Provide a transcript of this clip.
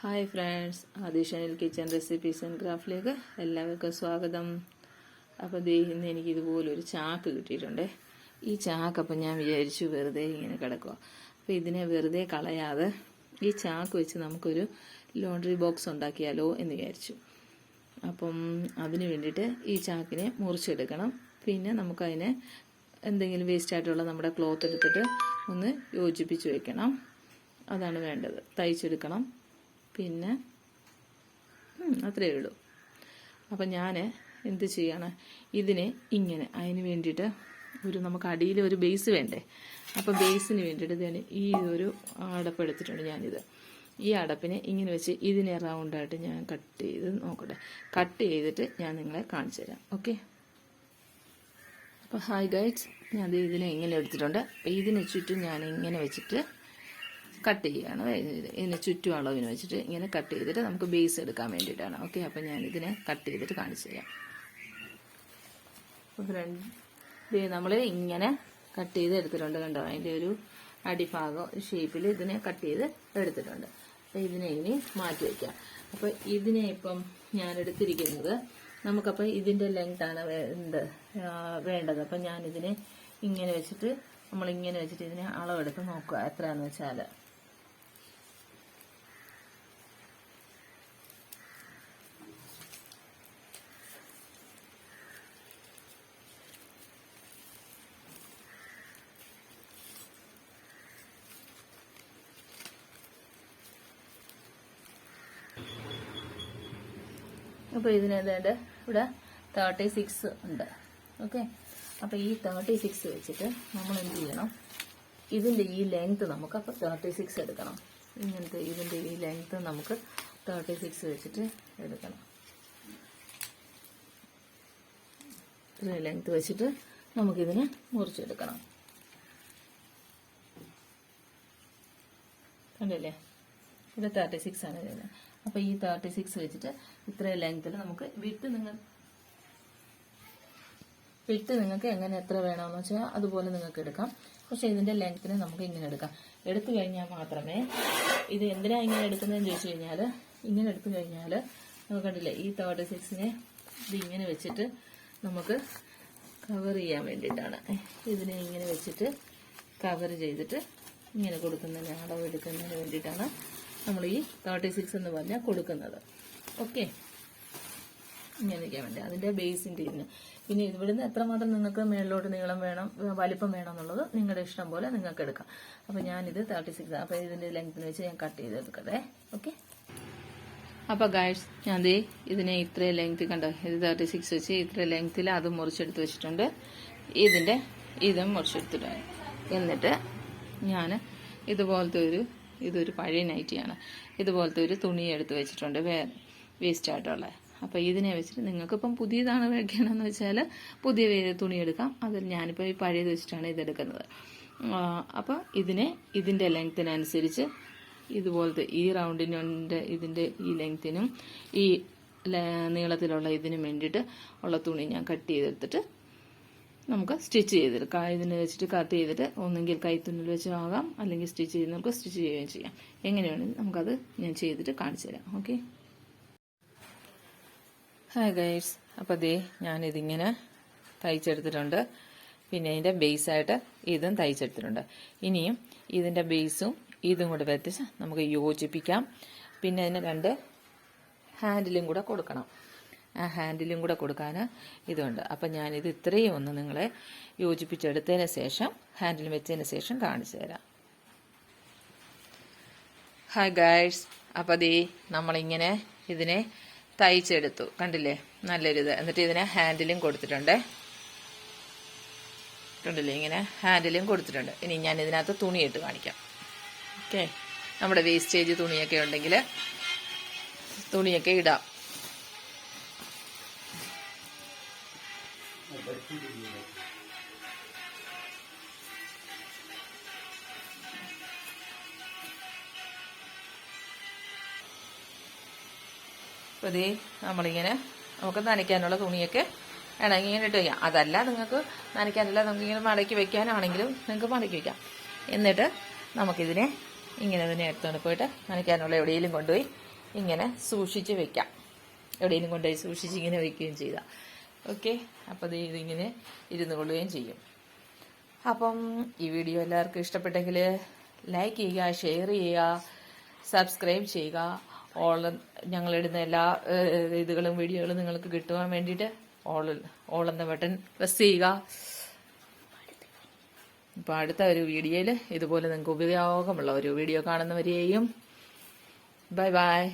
Hi friends, ആദിഷനിൽ kitchen recipes and ക്രാഫ്റ്റിലേക്ക് എല്ലാവർക്കും സ്വാഗതം. അപ്പോൾ ഇന്ന് എനിക്ക് ഇതുപോലൊരു ചാക്ക് കിട്ടിയിട്ടുണ്ട്. ഈ ചാക്ക് അപ്പം ഞാൻ വിചാരിച്ചു വെറുതെ ഇങ്ങനെ കിടക്കുക. അപ്പോൾ ഇതിനെ വെറുതെ കളയാതെ ഈ ചാക്ക് വെച്ച് നമുക്കൊരു ലോണ്ടറി ബോക്സ് ഉണ്ടാക്കിയാലോ എന്ന് വിചാരിച്ചു. അപ്പം അതിന് വേണ്ടിയിട്ട് ഈ ചാക്കിനെ മുറിച്ചെടുക്കണം. പിന്നെ നമുക്കതിനെ എന്തെങ്കിലും വേസ്റ്റായിട്ടുള്ള നമ്മുടെ ക്ലോത്ത് എടുത്തിട്ട് ഒന്ന് യോജിപ്പിച്ച് വെക്കണം. അതാണ് വേണ്ടത്. തയ്ച്ചെടുക്കണം. പിന്നെ അത്രയേ ഉള്ളൂ. അപ്പം ഞാൻ എന്ത് ചെയ്യാണ്, ഇതിനെ ഇങ്ങനെ അതിന് വേണ്ടിയിട്ട് നമുക്ക് അടിയിൽ ഒരു ബേസ് വേണ്ടേ. അപ്പോൾ ബേസിന് വേണ്ടിയിട്ട് ഇതിന് ഈ ഒരു അടപ്പ് എടുത്തിട്ടുണ്ട് ഞാനിത്. ഈ അടപ്പിനെ ഇങ്ങനെ വെച്ച് ഇതിനെ റൗണ്ടായിട്ട് ഞാൻ കട്ട് ചെയ്ത് നോക്കട്ടെ. കട്ട് ചെയ്തിട്ട് ഞാൻ നിങ്ങളെ കാണിച്ചു തരാം. ഓക്കെ. അപ്പോൾ ഹായ് ഗൈഡ്സ്, ഞാൻ ഇതിനെ ഇങ്ങനെ എടുത്തിട്ടുണ്ട്. അപ്പോൾ ഇതിന് ചുറ്റും ഞാൻ ഇങ്ങനെ വെച്ചിട്ട് കട്ട് ചെയ്യുകയാണ്. ഇതിന് ചുറ്റും അളവിന് വെച്ചിട്ട് ഇങ്ങനെ കട്ട് ചെയ്തിട്ട് നമുക്ക് ബേസ് എടുക്കാൻ വേണ്ടിയിട്ടാണ്. ഓക്കെ. അപ്പം ഞാനിതിനെ കട്ട് ചെയ്തിട്ട് കാണിച്ചു തരാം. നമ്മൾ ഇങ്ങനെ കട്ട് ചെയ്ത് എടുത്തിട്ടുണ്ട്. കണ്ടോ, അതിൻ്റെ ഒരു അടിഭാഗം ഷേപ്പിൽ ഇതിനെ കട്ട് ചെയ്ത് എടുത്തിട്ടുണ്ട്. അപ്പം ഇതിനെ ഇനി മാറ്റി വയ്ക്കാം. അപ്പോൾ ഇതിനെ ഇപ്പം ഞാൻ എടുത്തിരിക്കുന്നത് നമുക്കപ്പോൾ ഇതിൻ്റെ ലെങ്താണ് വേണ്ടത്. അപ്പം ഞാനിതിനെ ഇങ്ങനെ വെച്ചിട്ട് നമ്മളിങ്ങനെ വെച്ചിട്ട് ഇതിനെ അളവെടുത്ത് നോക്കുക എത്രയാണെന്ന് വെച്ചാൽ. അപ്പോൾ ഇതിനേതാണ്ട് ഇവിടെ 36 ഉണ്ട്. ഓക്കെ. അപ്പോൾ ഈ 36 വെച്ചിട്ട് നമ്മൾ എന്ത് ചെയ്യണം, ഇതിൻ്റെ ഈ ലെങ്ത്ത് നമുക്ക് അപ്പോൾ 36 എടുക്കണം. ഇങ്ങനത്തെ ഇതിൻ്റെ ഈ ലെങ്ത്ത് നമുക്ക് 36 വെച്ചിട്ട് എടുക്കണം. ഇത്രയും ലെങ്ത്ത് വെച്ചിട്ട് നമുക്കിതിനെ മുറിച്ചെടുക്കണം. കണ്ടില്ലേ, ഇവിടെ 36 ആണ് വരുന്നത്. അപ്പോൾ ഈ 36 വെച്ചിട്ട് ഇത്രയും ലെങ്ത്തിൽ നമുക്ക് വിട്ട് നിങ്ങൾക്ക് എങ്ങനെ എത്ര വേണമെന്ന് വെച്ചാൽ അതുപോലെ നിങ്ങൾക്ക് എടുക്കാം. പക്ഷേ ഇതിൻ്റെ ലെങ്ത്തിന് നമുക്ക് ഇങ്ങനെ എടുക്കാം. എടുത്തു കഴിഞ്ഞാൽ മാത്രമേ ഇത് എന്തിനാ ഇങ്ങനെ എടുക്കുന്നതെന്ന് ചോദിച്ചു കഴിഞ്ഞാൽ, ഇങ്ങനെ എടുത്തു കഴിഞ്ഞാൽ നമുക്ക് കണ്ടില്ലേ ഈ 36നെ ഇതിങ്ങനെ വെച്ചിട്ട് നമുക്ക് കവർ ചെയ്യാൻ വേണ്ടിയിട്ടാണ്. ഇതിനെ ഇങ്ങനെ വെച്ചിട്ട് കവർ ചെയ്തിട്ട് ഇങ്ങനെ കൊടുക്കുന്നതിന് അളവെടുക്കുന്നതിന് വേണ്ടിയിട്ടാണ് നമ്മൾ ഈ 36 എന്ന് പറഞ്ഞാൽ കൊടുക്കുന്നത്. ഓക്കെ. ഇങ്ങനെ നിൽക്കാൻ വേണ്ടി അതിൻ്റെ ബേസിൻ്റെ ഇതിന്. പിന്നെ ഇവിടുന്ന് എത്രമാത്രം നിങ്ങൾക്ക് മേളിലോട്ട് നീളം വേണം, വലിപ്പം വേണം എന്നുള്ളത് നിങ്ങളുടെ ഇഷ്ടം പോലെ നിങ്ങൾക്ക് എടുക്കാം. അപ്പോൾ ഞാനിത് 36, അപ്പോൾ ഇതിൻ്റെ ലെങ്ത്തിന് വെച്ച് ഞാൻ കട്ട് ചെയ്തെടുക്കട്ടെ. ഓക്കെ. അപ്പോൾ ഗൈഡ്സ്, ഞാൻ ഇതിനെ ഇത്രയും ലെങ്ത്ത് കണ്ടോ, ഇത് 36 വെച്ച് ഇത്രയും ലെങ്ത്തിൽ അത് മുറിച്ചെടുത്ത് വെച്ചിട്ടുണ്ട്. ഇതും മുറിച്ചെടുത്തിട്ടുണ്ട്. എന്നിട്ട് ഞാൻ ഇതൊരു പഴയ നൈറ്റിയാണ്. ഇതുപോലത്തെ ഒരു തുണി എടുത്ത് വെച്ചിട്ടുണ്ട്, വേസ്റ്റ് ആയിട്ടുള്ള. അപ്പോൾ ഇതിനെ വെച്ചിട്ട് നിങ്ങൾക്കിപ്പം പുതിയതാണ് വയ്ക്കണമെന്ന് വെച്ചാൽ പുതിയ തുണി എടുക്കാം. അതിൽ ഞാനിപ്പോൾ ഈ പഴയത് വെച്ചിട്ടാണ് ഇതെടുക്കുന്നത്. അപ്പോൾ ഇതിൻ്റെ ലെങ്ത്തിനനുസരിച്ച് ഇതുപോലത്തെ ഈ റൗണ്ടിൻ്റെ ഇതിൻ്റെ ഈ ലെങ്ത്തിനും ഈ നീളത്തിലുള്ള ഇതിനും വേണ്ടിയിട്ട് ഉള്ള തുണി ഞാൻ കട്ട് ചെയ്തെടുത്തിട്ട് നമുക്ക് സ്റ്റിച്ച് ചെയ്തെടുക്കാം. ഇതിന് വെച്ചിട്ട് കട്ട് ചെയ്തിട്ട് ഒന്നെങ്കിൽ കൈത്തുന്നിൽ വെച്ച് ആകാം, അല്ലെങ്കിൽ സ്റ്റിച്ച് ചെയ്ത് നമുക്ക് സ്റ്റിച്ച് ചെയ്യുകയും ചെയ്യാം. എങ്ങനെയാണെങ്കിലും നമുക്കത് ഞാൻ ചെയ്തിട്ട് കാണിച്ചു തരാം. ഓക്കെ. ഹായ് ഗൈഡ്സ്, അപ്പോൾ ഞാനിതിങ്ങനെ തയ്ച്ചെടുത്തിട്ടുണ്ട്. പിന്നെ ഇതിൻ്റെ ബേസായിട്ട് ഇതും തയ്ച്ചെടുത്തിട്ടുണ്ട്. ഇനിയും ഇതിൻ്റെ ബേസും ഇതും കൂടെ വെച്ച് നമുക്ക് യോജിപ്പിക്കാം. പിന്നെ അതിന് 2 ഹാൻഡിലും കൂടെ കൊടുക്കണം. ആ ഹാൻഡിലും കൂടെ കൊടുക്കാൻ ഇതുണ്ട്. അപ്പം ഞാനിത് ഇത്രയും ഒന്ന് നിങ്ങളെ യോജിപ്പിച്ചെടുത്തതിന് ശേഷം ഹാൻഡിൽ വെച്ചതിന് ശേഷം കാണിച്ചു തരാം. ഹായ് ഗൈഡ്സ്, അപ്പോൾ നമ്മളിങ്ങനെ ഇതിനെ തയ്ച്ചെടുത്തു. കണ്ടില്ലേ, നല്ലൊരിത്. എന്നിട്ട് ഇതിനെ ഹാൻഡിലും കൊടുത്തിട്ടുണ്ട്. കണ്ടില്ലേ, ഇങ്ങനെ ഹാൻഡിലും കൊടുത്തിട്ടുണ്ട്. ഇനി ഞാൻ ഇതിനകത്ത് തുണിയിട്ട് കാണിക്കാം. ഓക്കെ. നമ്മുടെ വേസ്റ്റേജ് തുണിയൊക്കെ ഉണ്ടെങ്കിൽ തുണിയൊക്കെ ഇടാം. അപ്പോൾ നമ്മളിങ്ങനെ നമുക്ക് നനയ്ക്കാനുള്ള തുണിയൊക്കെ വേണമെങ്കിൽ ഇങ്ങനെ ഇട്ട് വയ്ക്കാം. അതല്ല നിങ്ങൾക്ക് നനയ്ക്കാനല്ല, നമുക്കിങ്ങനെ മടക്കി വയ്ക്കാനാണെങ്കിലും നിങ്ങൾക്ക് മടക്കി വയ്ക്കാം. എന്നിട്ട് നമുക്കിതിനെ ഇങ്ങനെ തന്നെ എടുത്തുകൊണ്ട് പോയിട്ട് നനയ്ക്കാനുള്ള എവിടെയെങ്കിലും കൊണ്ടുപോയി ഇങ്ങനെ സൂക്ഷിച്ച് വെക്കാം. എവിടെയെങ്കിലും കൊണ്ടുപോയി സൂക്ഷിച്ച് ഇങ്ങനെ വെക്കുകയും ചെയ്താൽ ഓക്കെ. അപ്പോൾ ഇതിങ്ങനെ ഇരുന്ന് കൊള്ളുകയും ചെയ്യും. അപ്പം ഈ വീഡിയോ എല്ലാവർക്കും ഇഷ്ടപ്പെട്ടെങ്കിൽ ലൈക്ക് ചെയ്യുക, ഷെയർ ചെയ്യുക, സബ്സ്ക്രൈബ് ചെയ്യുക. ഞങ്ങളിടുന്ന എല്ലാ ഇതുകളും വീഡിയോകളും നിങ്ങൾക്ക് കിട്ടുവാൻ വേണ്ടിയിട്ട് ഓൾ എന്ന ബട്ടൺ പ്രസ് ചെയ്യുക. അപ്പോൾ അടുത്ത ഒരു വീഡിയോയിൽ ഇതുപോലെ നിങ്ങൾക്ക് ഉപയോഗമുള്ള ഒരു വീഡിയോ കാണുന്നവരെയും ബൈ ബൈ.